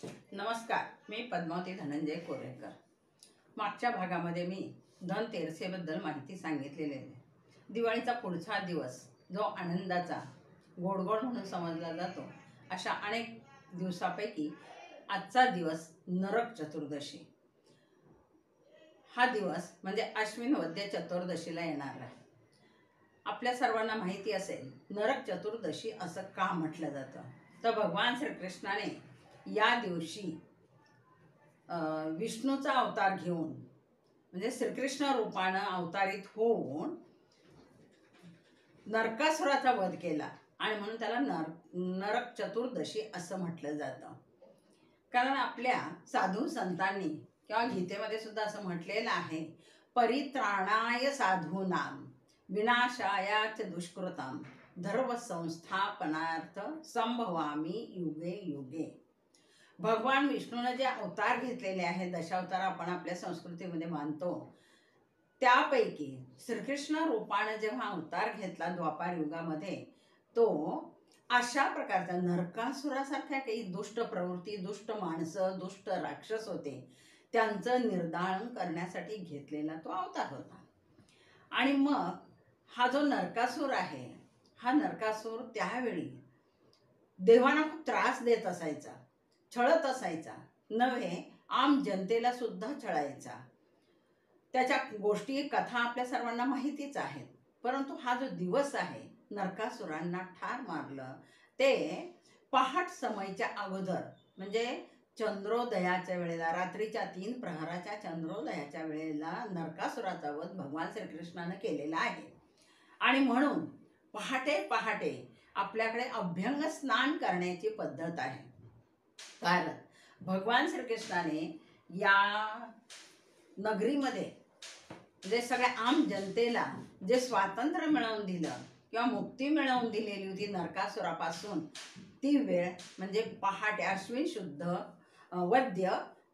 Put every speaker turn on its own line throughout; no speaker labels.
नमस्कार, मी पद्मावती धनंजय कोरेकर। मागच्या भागामध्ये मी धनतेरसेबद्दल माहिती सांगितलेली आहे। दिवाळीचा पुढचा दिवस जो आनंदाचा गोडगोड म्हणून समजला जातो, अशा अनेक दिवसापैकी आजचा दिवस नरक चतुर्दशी। हा दिवस म्हणजे अश्विन वद्य चतुर्दशीला येणार आहे। आपल्या सर्वांना माहिती असेल नरक चतुर्दशी असं का म्हटलं जातं, तर भगवान श्रीकृष्णाने या दिवशी विष्णूचा अवतार घेऊन म्हणजे श्रीकृष्ण रूपानं अवतारित होऊन नरकासुराचा वध केला आणि म्हणून त्याला नरक चतुर्दशी असं म्हटलं जातं। कारण आपल्या साधू संतांनी किंवा गीतेमध्ये सुद्धा असं म्हटलेलं आहे, परित्राणाय साधूनाम विनाशायाच दुष्कृताम धर्म संस्थापनार्थ संभवामी युगे युगे। भगवान विष्णूने जे अवतार घेतलेले आहेत, दशावतार आपण आपल्या संस्कृतीमध्ये मानतो, त्यापैकी श्रीकृष्ण रूपाने जेव्हा अवतार घेतला द्वापार युगामध्ये, तो अशा प्रकारचा नरकासुरासारख्या काही दुष्ट प्रवृत्ती, दुष्ट माणसं, दुष्ट राक्षस होते, त्यांचं निर्दालन करण्यासाठी घेतलेला तो अवतार होता। आणि मग हा जो नरकासूर आहे, हा नरकासूर त्यावेळी देवांना खूप त्रास देत असायचा, छळत असायचा, नव्हे आम जनतेला सुद्धा छळायचा। त्याच्या गोष्टी कथा आपल्या सर्वांना माहितीच आहेत। परंतु हा जो दिवस आहे, नरकासुरांना ठार मारलं ते पहाट समयच्या अगोदर, म्हणजे चंद्रोदयाच्या वेळेला, रात्रीच्या 3 प्रहराच्या चंद्रोदयाच्या वेळेला नरकासुराचा वध भगवान श्रीकृष्णाने केलेला आहे। आणि म्हणून पहाटे पहाटे आपल्याकडे अभ्यंग स्नान करण्याची पद्धत आहे। कारण भगवान श्रीकृष्णाने या नगरीमध्ये जे सगळ्या आम जनतेला जे स्वातंत्र्य मिळवून दिलं किंवा मुक्ती मिळवून दिलेली होती नरकासुरापासून, ती वेळ म्हणजे पहाटे अश्विन शुद्ध वद्य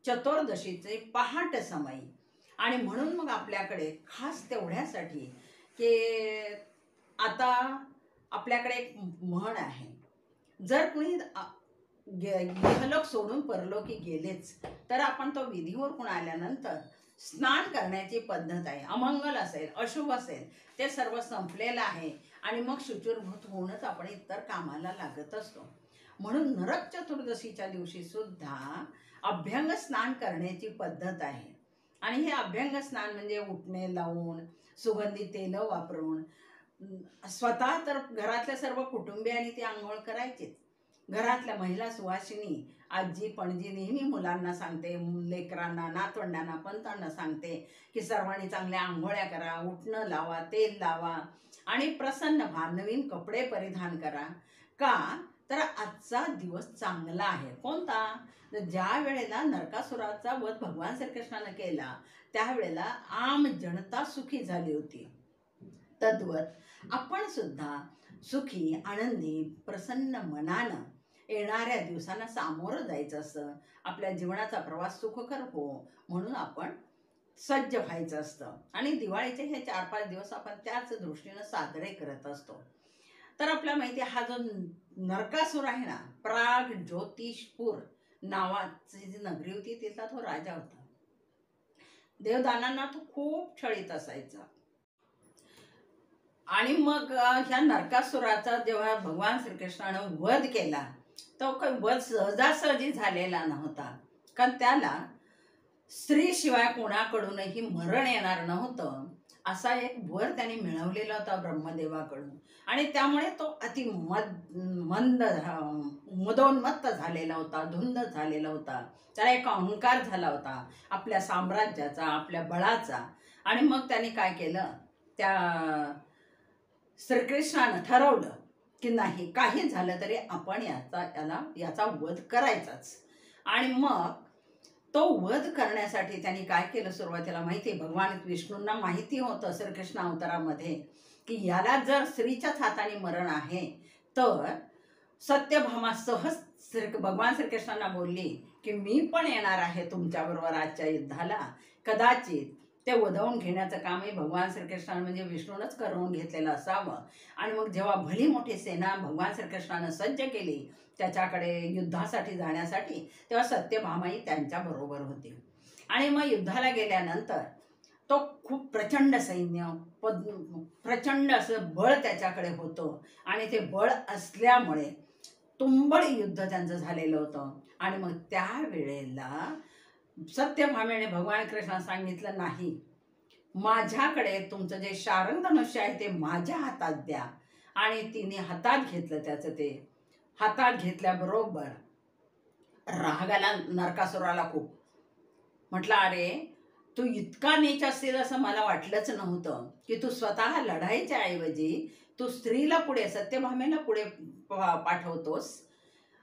चतुर्दशीचे पहाट समय। आणि म्हणून मग आपल्याकडे खास तेवढ्यासाठी की आता आपल्याकडे एक म्हण आहे, जर कुणी इहलोक सोडून परलोकी गेलेच तर आपण तो विधीवर आल्यानंतर स्नान करण्याची पद्धत आहे। अमंगल असेल, अशुभ असेल, ते सर्व संपलेलं आहे आणि मग शुचिर्भूत होऊनच आपण इतर कामाला लागत असतो। म्हणून नरक चतुर्दशीच्या दिवशी सुद्धा अभ्यंग स्नान करण्याची पद्धत आहे। आणि हे अभ्यंग स्नान म्हणजे उटणे लावून, सुगंधी तेल वापरून, स्वतः तर घरातल्या सर्व कुटुंबियांनी ती आंघोळ करायचीच। घरातल्या महिला सुवासिनी, आजी पणजी नेहमी मुलांना सांगते, लेकरांना, नातवंडांना, पंतांना सांगते की सर्वांनी चांगल्या आंघोळ्या करा, उटणं लावा, तेल लावा आणि प्रसन्न व्हा, नवीन कपडे परिधान करा। का तर आजचा दिवस चांगला आहे। कोणता? ज्या वेळेला नरकासुराचा वध भगवान श्रीकृष्णाने केला, त्यावेळेला आम जनता सुखी झाली होती। तद्वत आपण सुद्धा सुखी, आनंदी, प्रसन्न मनानं येणाऱ्या दिवसांना सामोरं जायचं असतं। आपल्या जीवनाचा प्रवास सुखकर हो म्हणून आपण सज्ज व्हायचं असतं। आणि दिवाळीचे हे 4-5 दिवस आपण त्याच दृष्टीनं साजरे करत असतो। तर आपल्याला माहिती आहे, हा जो नरकासूर आहे ना, प्राग ज्योतिषपूर नावाची जी नगरी होती, तिथला तो राजा होता। देवदानांना तो खूप छळीत असायचा। आणि मग ह्या नरकासुराचा जेव्हा भगवान श्रीकृष्णाने वध केला, तो काही वध सहजासहजी झालेला नव्हता। कारण त्याला स्त्रीशिवाय कोणाकडूनही मरण येणार नव्हतं, असा एक वर त्याने मिळवलेला होता ब्रह्मदेवाकडून। आणि त्यामुळे तो अति मदोन्मत्त झालेला होता, धुंद झालेला होता। त्याला एक अहंकार झाला होता आपल्या साम्राज्याचा, आपल्या बळाचा। आणि मग त्याने काय केलं, त्या श्रीकृष्णानं ठरवलं की नाही, काही झालं तरी आपण याचा वध करायचाच। आणि मग तो वध करण्यासाठी त्यांनी काय केलं, सुरुवातीला माहिती आहे, भगवान विष्णूंना माहिती होतं श्रीकृष्ण अवतारामध्ये की याला जर स्त्रीच्याच हाताने मरण आहे, तर सत्यभामा सहज भगवान श्रीकृष्णांना बोलली की मी पण येणार आहे तुमच्याबरोबर आजच्या युद्धाला, कदाचित ते वधवून घेण्याचं कामही भगवान श्रीकृष्णानं म्हणजे विष्णूनच करून घेतलेलं असावं. आणि मग जेव्हा भली मोठी सेना भगवान श्रीकृष्णानं सज्ज केली त्याच्याकडे युद्धासाठी जाण्यासाठी, तेव्हा सत्यभामाई त्यांच्याबरोबर होती. आणि मग युद्धाला गेल्यानंतर तो खूप प्रचंड सैन्य, प्रचंड असं बळ त्याच्याकडे होतं. आणि ते बळ असल्यामुळे तुंबळ युद्ध त्यांचं झालेलं होतं. आणि मग त्यावेळेला सत्यभामेने भगवान कृष्णाला सांगितलं, नाही, माझ्याकडे तुमचं जे शारंग धनुष्य आहे ते माझ्या हातात द्या. आणि तिने हातात घेतलं त्याचं. ते हातात घेतल्याबरोबर राग आला नरकासुराला खूप. म्हटलं, अरे तू इतका नीच असतील असं मला वाटलंच नव्हतं की तू स्वतः लढायच्या ऐवजी तू स्त्रीला पुढे, सत्यभामेला पुढे पाठवतोस.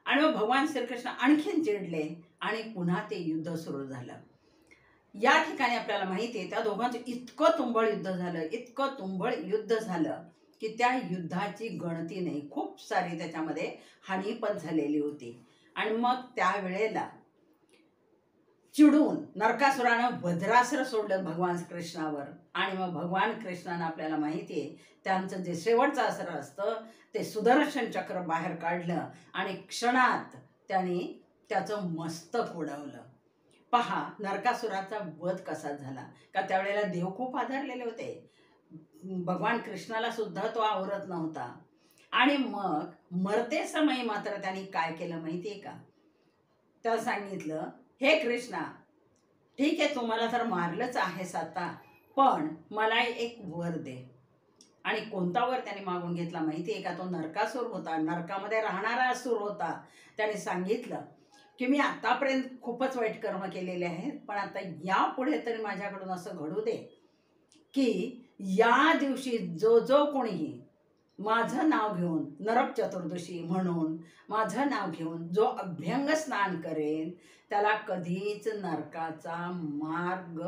आणि मग भगवान श्रीकृष्ण आणखीन चिडले आणि पुन्हा ते युद्ध सुरू झालं. या ठिकाणी आपल्याला माहिती आहे त्या दोघांचं इतकं तुंबळ युद्ध झालं, इतकं तुंबळ युद्ध झालं की त्या युद्धाची गणती नाही. खूप सारी त्याच्यामध्ये हानी पण झालेली होती. आणि मग त्यावेळेला चिडून नरकासुरानं वज्रास्त्र सोडलं भगवान कृष्णावर. आणि मग भगवान कृष्णानं आपल्याला माहिती आहे त्यांचं जे शेवटचं अस्त्र असतं ते सुदर्शन चक्र बाहेर काढलं आणि क्षणात त्यांनी त्याचं मस्तक उडवलं. पहा नरकासुराचा वध कसा झाला. का त्यावेळेला देव खूप आधारलेले होते, भगवान कृष्णाला सुद्धा तो आवरत नव्हता. आणि मग मरते समय मात्र त्यांनी काय केलं माहिती आहे का. त्याला सांगितलं, हे कृष्णा, ठीक आहे तुम्हाला तर मारलंच आहेस आता, पण मला एक वर दे. आणि कोणता वर त्याने मागून घेतला माहिती आहे का. तो नरकासूर होता, नरकामध्ये राहणारा असुर होता. त्याने सांगितलं की मी आतापर्यंत खूपच वाईट कर्म केलेले आहेत, पण आता यापुढे तरी माझ्याकडून असं घडू दे की या दिवशी जो जो कोणीही माझं नाव घेऊन नरक चतुर्दशी म्हणून माझं नाव घेऊन जो अभ्यंग स्नान करेल त्याला कधीच नरकाचा मार्ग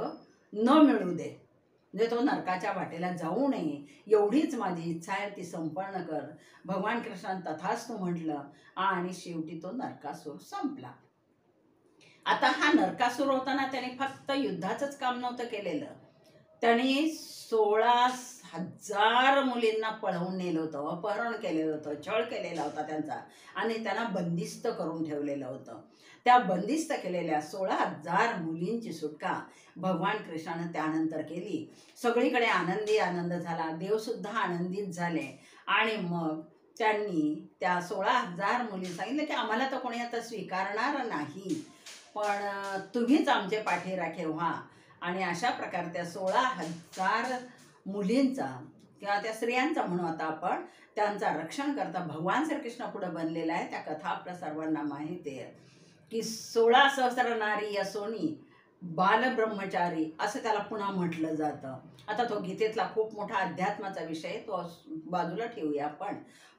न मिळू दे. म्हणजे तो नरकाच्या वाटेला जाऊ नये एवढीच माझी इच्छा आहे, ती संपन्न कर. भगवान कृष्णाने तथास्तु म्हटलं आणि शेवटी तो नरकासूर संपला. आता हा नरकासूर होताना त्याने फक्त युद्धाचंच काम नव्हतं केलेलं, त्याने 16,000 मुलींना पळवून नेलं होतं, अपहरण केलेलं होतं, छळ केलेला होता त्यांचा. आणि त्यांना बंदिस्त करून ठेवलेलं होतं. त्या बंदिस्त केलेल्या 16,000 मुलींची सुटका भगवान कृष्णानं त्यानंतर केली. सगळीकडे आनंदी आनंद झाला, देवसुद्धा आनंदित झाले. आणि मग त्यांनी त्या 16,000 मुली सांगितलं की आम्हाला तर कोणी आता स्वीकारणार नाही, पण तुम्हीच आमचे पाठीराखे व्हा. आणि अशा प्रकारे त्या 16,000 मुलींचा किंवा त्या स्त्रियांचा म्हणू आता आपण, त्यांचा रक्षण करता भगवान श्रीकृष्ण पुढे बनलेला आहे. त्या कथा आपल्या सर्वांना माहिती आहे की 16 सहस्र नारी यसोनी बालब्रह्मचारी असं त्याला पुन्हा म्हटलं जातं. आता तो गीतेतला खूप मोठा अध्यात्माचा विषय, तो बाजूला ठेवूया आपण.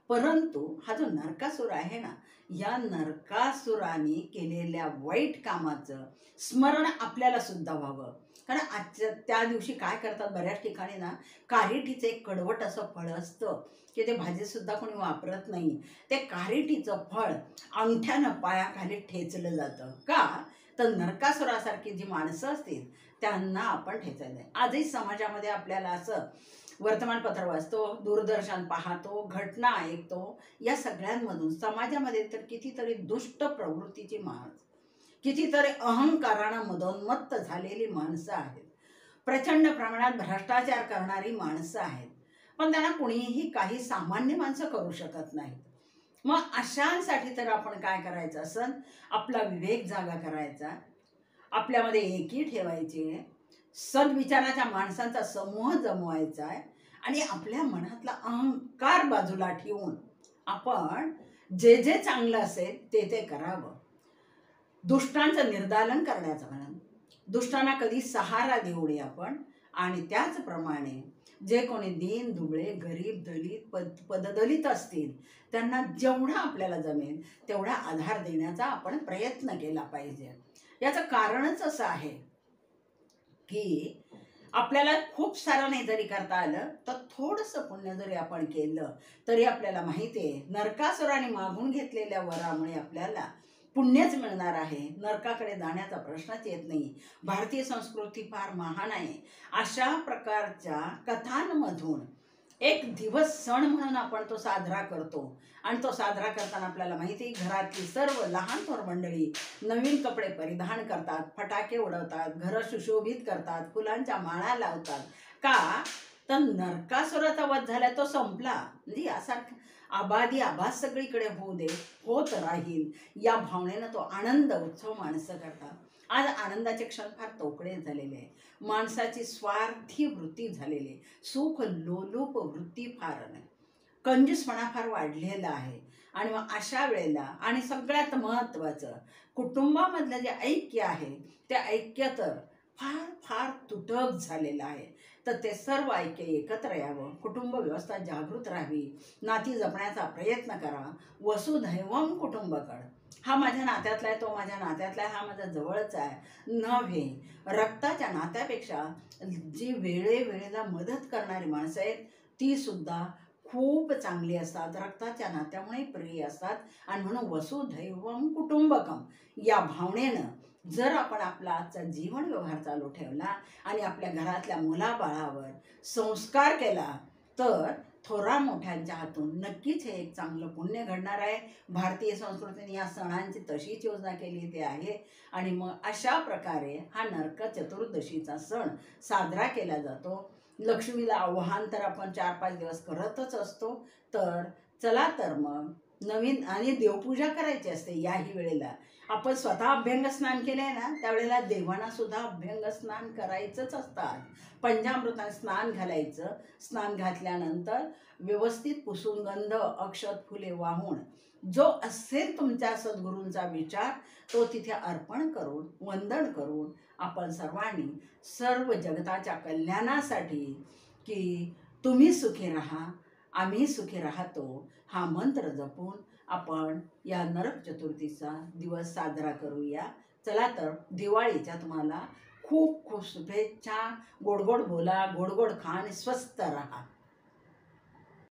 परंतु हा जो नरकासूर आहे ना, या नरकासुराने केलेल्या वाईट कामाचं स्मरण आपल्याला सुद्धा व्हावं. कारण आजच्या त्या दिवशी काय करतात बऱ्याच ठिकाणी ना, कारिटीचं एक कडवट असं फळ असतं की ते भाजीसुद्धा कोणी वापरत नाही. ते कारिटीचं फळ अंगठ्यानं पायाखाली ठेचलं जातं. का तर नरकासुरासारखी जी माणसं असतील त्यांना आपण ठेचायचं नाही. आजही समाजामध्ये आपल्याला असं वर्तमानपत्र वाचतो, दूरदर्शन पाहतो, घटना ऐकतो, या सगळ्यांमधून समाजामध्ये तर कितीतरी दुष्ट प्रवृत्तीची माणसं, कितीतरी अहंकारानं मदोन्मत्त झालेली माणसं आहेत, प्रचंड प्रमाणात भ्रष्टाचार करणारी माणसं आहेत, पण त्यांना कुणीही काही सामान्य माणसं करू शकत नाहीत. मग अशांसाठी तर आपण काय करायचं असं, आपला विवेक जागा करायचा, आपल्यामध्ये एकी ठेवायची, सद्विचाराच्या माणसांचा समूह जमवायचा आहे. आणि आपल्या मनातला अहंकार बाजूला ठेवून आपण जे जे चांगलं असेल ते ते करावं. दुष्टांचं निर्दालन करण्याचं म्हणून दुष्टांना कधी सहारा देऊ नये आपण. आणि त्याचप्रमाणे जे कोणी दीन दुबळे गरीब दलित पददलित असतील त्यांना जेवढा आपल्याला जमेल तेवढा आधार देण्याचा आपण प्रयत्न केला पाहिजे. याचं कारणच असं आहे की आपल्याला खूप सारं नाही जरी करता आलं तर थोडंसं पुण्य जरी आपण केलं तरी आपल्याला माहिती आहे नरकासुराने मागून घेतलेल्या वरामुळे आपल्याला पुण्यच मिळणार आहे, नरकाकडे जाण्याचा प्रश्नच येत नाही. भारतीय संस्कृती फार महान आहे. अशा प्रकारच्या कथांमधून एक दिवस सण म्हणून आपण तो साजरा करतो. आणि तो साजरा करताना आपल्याला माहिती आहे, घरातली सर्व लहान थोर मंडळी नवीन कपडे परिधान करतात, फटाके उडवतात, घरं सुशोभित करतात, फुलांच्या माळा लावतात. का तर नरकासुराचा वध झाला, तो संपला. म्हणजे यासारखं आबादी आभास सगळीकडे होऊ दे, होत राहील, या भावनेनं तो आनंद उत्सव माणसं करतात. आज आनंदाचे क्षण फार तोकडे झालेले आहे. माणसाची स्वार्थी वृत्ती झालेली आहे. सुख लोलूप वृत्ती फार नाही, कंजूसपणा फार वाढलेला आहे. आणि मग अशा वेळेला आणि सगळ्यात महत्त्वाचं, कुटुंबामधलं जे ऐक्य आहे ते ऐक्य तर फार फार तुटक झालेलं आहे. तर ते सर्व ऐक्य एकत्र यावं, कुटुंब व्यवस्था जागृत राहावी, नाती जपण्याचा प्रयत्न करा. वसुधैवम कुटुंबकड, हा माझ्या नात्यातला आहे, तो माझ्या नात्यातला आहे, हा माझा जवळचा आहे नव्हे. रक्ताच्या नात्यापेक्षा जी वेळेवेळेला मदत करणारी माणसं आहेत ती सुद्धा खूप चांगली असतात, रक्ताच्या नात्यामुळे प्रिय असतात. आणि म्हणून वसुधैवम कुटुंबकम या भावनेनं जर आपण आपला आजचा जीवन व्यवहार चालू ठेवला आणि आपल्या घरातल्या मुलाबाळावर संस्कार केला तर थोरा मोठ्यांच्या हातून नक्कीच हे एक चांगलं पुण्य घडणार आहे. भारतीय संस्कृतीने या सणांची तशीच योजना केली ते आहे. आणि मग अशा प्रकारे हा नरक चतुर्दशीचा सण साजरा केला जातो. लक्ष्मीला आवाहन तर आपण 4-5 दिवस करतच असतो. तर चला तर मग नवीन आणि देवपूजा करायची असते. याही वेळेला आपण स्वतः अभ्यंग स्नान केलंय ना, त्यावेळेला देवांना सुद्धा अभ्यंग स्नान करायचंच असतात. पंचामृताने स्नान घालायचं. स्नान घातल्यानंतर व्यवस्थित पुसून गंध अक्षत फुले वाहून जो असेल तुमच्या सद्गुरूंचा विचार तो तिथे अर्पण करून वंदन करून आपण सर्वांनी सर्व जगताच्या कल्याणासाठी की तुम्ही सुखी राहा आम्ही सुखी राहतो हा मंत्र जपून आपण या नरक चतुर्थीचा दिवस साजरा करूया. चला तर दिवाळीच्या तुम्हाला खूप खूप शुभेच्छा. गोड गोड बोला, गोड गोड खा आणि स्वस्त राहा.